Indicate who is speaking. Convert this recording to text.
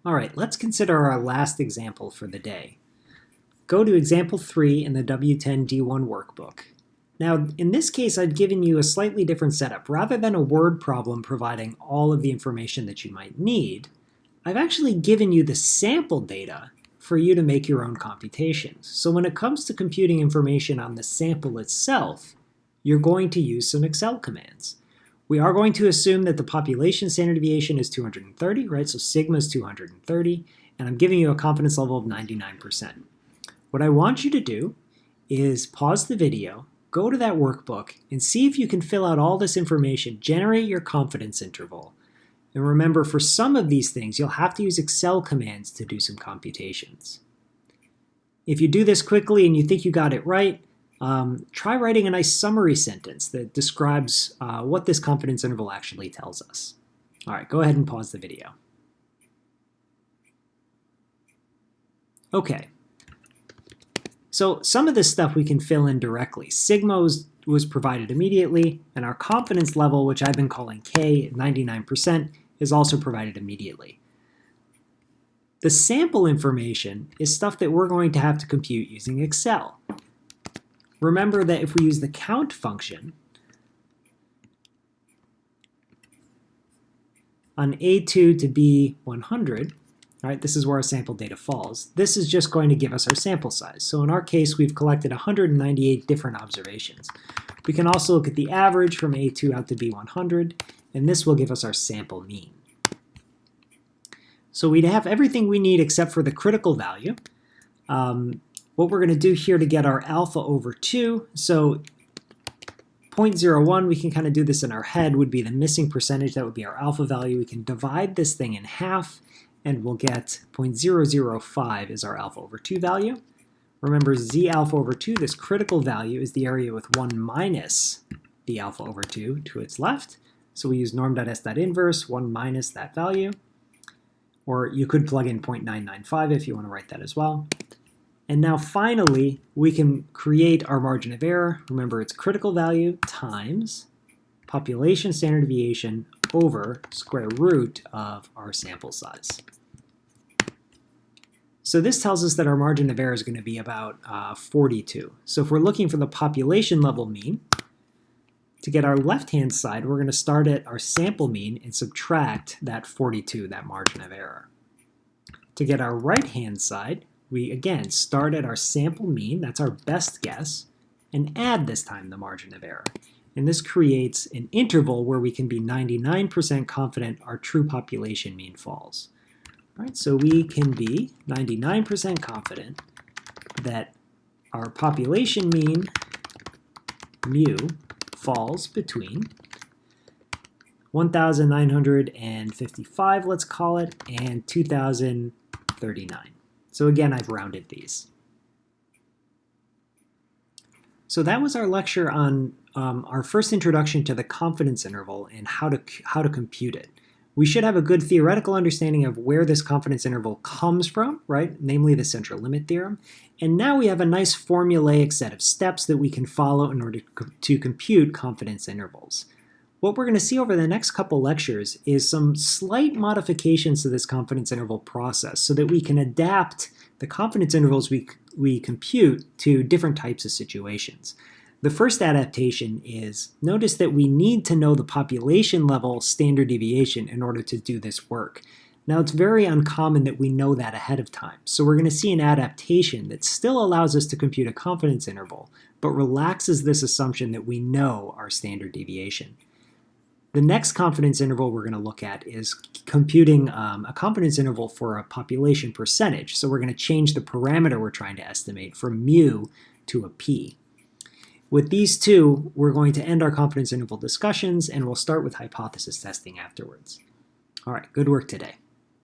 Speaker 1: All right, let's consider our last example for the day. Go to example 3 in the W10 D1 workbook. Now, in this case, I've given you a slightly different setup. Rather than a word problem providing all of the information that you might need, I've actually given you the sample data for you to make your own computations. So when it comes to computing information on the sample itself, you're going to use some Excel commands. We are going to assume that the population standard deviation is 230, right? So sigma is 230, and I'm giving you a confidence level of 99%. What I want you to do is pause the video, go to that workbook, and see if you can fill out all this information, generate your confidence interval. And remember, for some of these things, you'll have to use Excel commands to do some computations. If you do this quickly and you think you got it right, try writing a nice summary sentence that describes what this confidence interval actually tells us. All right, go ahead and pause the video. Okay. So some of this stuff we can fill in directly. Sigma was provided immediately, and our confidence level, which I've been calling K, 99%, is also provided immediately. The sample information is stuff that we're going to have to compute using Excel. Remember that if we use the count function on A2 to B100, right, this is where our sample data falls. This is just going to give us our sample size. So in our case, we've collected 198 different observations. We can also look at the average from A2 out to B100, and this will give us our sample mean. So we'd have everything we need except for the critical value. What we're going to do here to get our alpha over 2, so 0.01, we can kind of do this in our head, would be the missing percentage. That would be our alpha value. We can divide this thing in half, and we'll get 0.005 is our alpha over 2 value. Remember, z alpha over 2, this critical value, is the area with 1 minus the alpha over 2 to its left. So we use norm.s.inverse, 1 minus that value. Or you could plug in 0.995 if you want to write that as well. And now finally, we can create our margin of error. Remember, it's critical value times population standard deviation over square root of our sample size. So this tells us that our margin of error is going to be about 42. So if we're looking for the population level mean, to get our left-hand side, we're going to start at our sample mean and subtract that 42, that margin of error. To get our right-hand side, we again start at our sample mean, that's our best guess, and add this time the margin of error. And this creates an interval where we can be 99% confident our true population mean falls. All right, so we can be 99% confident that our population mean, mu, falls between 1,955, let's call it, and 2,039. So again, I've rounded these. So that was our lecture on our first introduction to the confidence interval and how to compute it. We should have a good theoretical understanding of where this confidence interval comes from, right? Namely the central limit theorem. And now we have a nice formulaic set of steps that we can follow in order to compute confidence intervals. What we're going to see over the next couple lectures is some slight modifications to this confidence interval process so that we can adapt the confidence intervals we compute to different types of situations. The first adaptation is, notice that we need to know the population level standard deviation in order to do this work. Now, it's very uncommon that we know that ahead of time, so we're going to see an adaptation that still allows us to compute a confidence interval, but relaxes this assumption that we know our standard deviation. The next confidence interval we're going to look at is computing a confidence interval for a population percentage. So we're going to change the parameter we're trying to estimate from mu to a p. With these two, we're going to end our confidence interval discussions, and we'll start with hypothesis testing afterwards. All right, good work today.